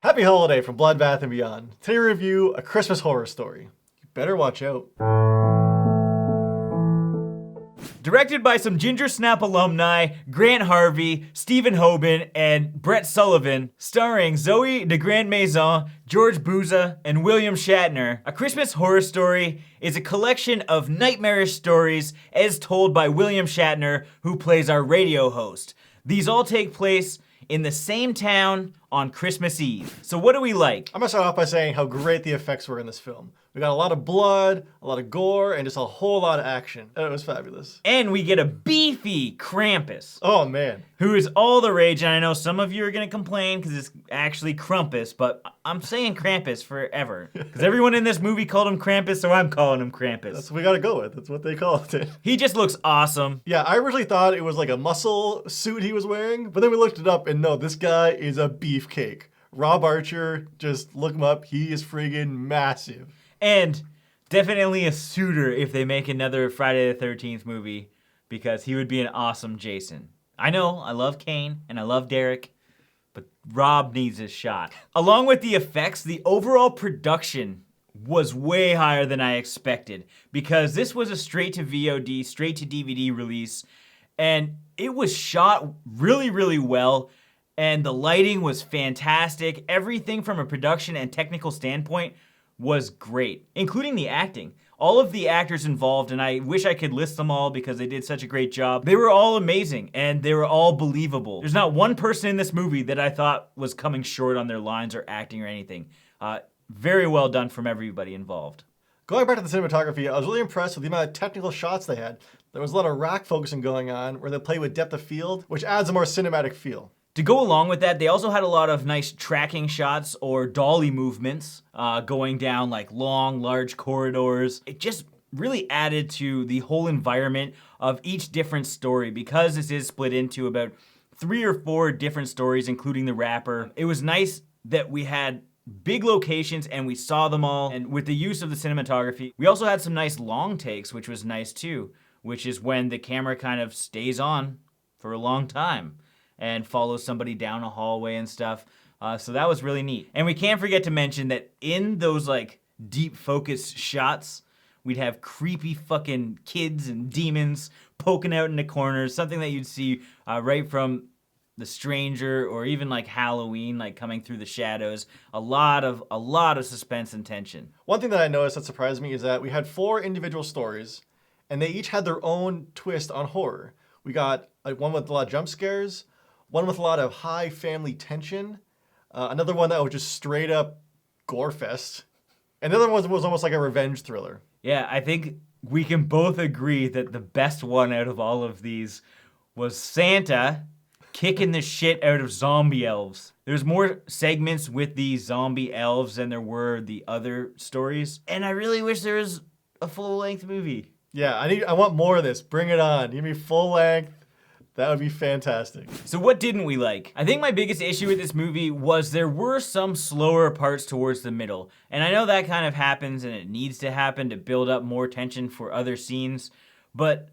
Happy holiday from Bloodbath and beyond. Today we review A Christmas Horror Story. You better watch out. Directed by some Ginger Snap alumni, Grant Harvey, Stephen Hoban, and Brett Sullivan, starring Zoe de Grand Maison, George Buza, and William Shatner, A Christmas Horror Story is a collection of nightmarish stories as told by William Shatner, who plays our radio host. These all take place in the same town on Christmas Eve. So what do we like? I'm gonna start off by saying how great the effects were in this film. We got a lot of blood, a lot of gore, and just a whole lot of action. It was fabulous. And we get a beefy Krampus. Oh man. Who is all the rage, and I know some of you are gonna complain because it's actually Krampus, but I'm saying Krampus forever. Because everyone in this movie called him Krampus, so I'm calling him Krampus. That's what we gotta go with. That's what they called it. He just looks awesome. Yeah, I originally thought it was like a muscle suit he was wearing, but then we looked it up and no, this guy is a beefcake. Rob Archer, just look him up. He is friggin' massive. And definitely a suitor if they make another Friday the 13th movie, because he would be an awesome Jason. I know, I love Kane and I love Derek, but Rob needs his shot. Along with the effects, the overall production was way higher than I expected, because this was a straight to VOD, straight to DVD release, and it was shot really, really well, and the lighting was fantastic. Everything from a production and technical standpoint was great, including the acting. All of the actors involved, and I wish I could list them all because they did such a great job. They were all amazing, and they were all believable. There's not one person in this movie that I thought was coming short on their lines or acting or anything. Very well done from everybody involved. Going back to the cinematography, I was really impressed with the amount of technical shots they had. There was a lot of rack focusing going on where they play with depth of field, which adds a more cinematic feel. To go along with that, they also had a lot of nice tracking shots or dolly movements going down like long, large corridors. It just really added to the whole environment of each different story, because this is split into about 3 or 4 different stories, including the rapper. It was nice that we had big locations and we saw them all, and with the use of the cinematography. We also had some nice long takes, which was nice too, which is when the camera kind of stays on for a long time and follows somebody down a hallway and stuff. So that was really neat. And we can't forget to mention that in those like deep focus shots, we'd have creepy fucking kids and demons poking out in the corners, something that you'd see right from The Stranger or even like Halloween, like coming through the shadows. A lot of suspense and tension. One thing that I noticed that surprised me is that we had 4 individual stories and they each had their own twist on horror. We got like one with a lot of jump scares, one with a lot of high family tension, another one that was just straight up gore fest, and the other one was almost like a revenge thriller. Yeah, I think we can both agree that the best one out of all of these was Santa kicking the shit out of zombie elves. There's more segments with these zombie elves than there were the other stories, and I really wish there was a full-length movie. Yeah, I want more of this. Bring it on. Give me full length. That would be fantastic. So what didn't we like? I think my biggest issue with this movie was there were some slower parts towards the middle. And I know that kind of happens and it needs to happen to build up more tension for other scenes. But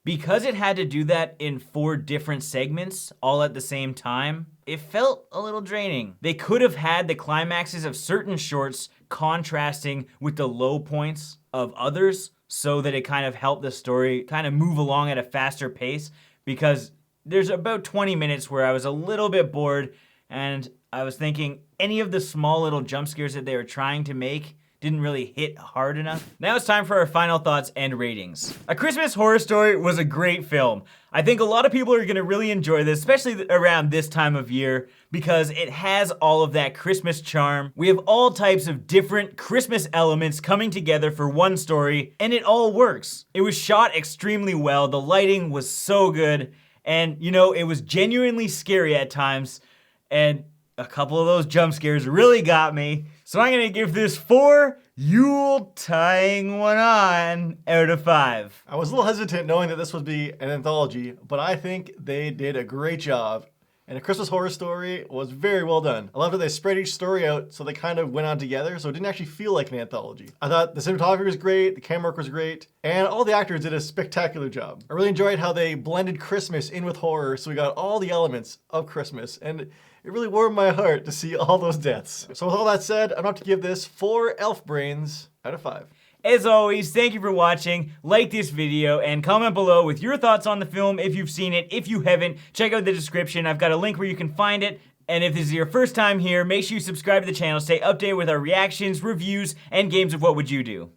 because it had to do that in 4 different segments all at the same time, it felt a little draining. They could have had the climaxes of certain shorts contrasting with the low points of others so that it kind of helped the story kind of move along at a faster pace. Because there's about 20 minutes where I was a little bit bored and I was thinking any of the small little jump scares that they were trying to make didn't really hit hard enough. Now it's time for our final thoughts and ratings. A Christmas Horror Story was a great film. I think a lot of people are gonna really enjoy this, especially around this time of year, because it has all of that Christmas charm. We have all types of different Christmas elements coming together for one story, and it all works. It was shot extremely well, the lighting was so good, and you know, it was genuinely scary at times, and a couple of those jump scares really got me. So I'm gonna give this 4 Yule tying one on out of 5. I was a little hesitant knowing that this would be an anthology, but I think they did a great job. And A Christmas Horror Story was very well done. I love that they spread each story out so they kind of went on together, so it didn't actually feel like an anthology. I thought the cinematography was great, the camera work was great, and all the actors did a spectacular job. I really enjoyed how they blended Christmas in with horror, so we got all the elements of Christmas, and it really warmed my heart to see all those deaths. So with all that said, I'm going to have to give this 4 elf brains out of 5. As always, thank you for watching. Like this video and comment below with your thoughts on the film if you've seen it. If you haven't, check out the description. I've got a link where you can find it. And if this is your first time here, make sure you subscribe to the channel, stay updated with our reactions, reviews, and games of What Would You Do?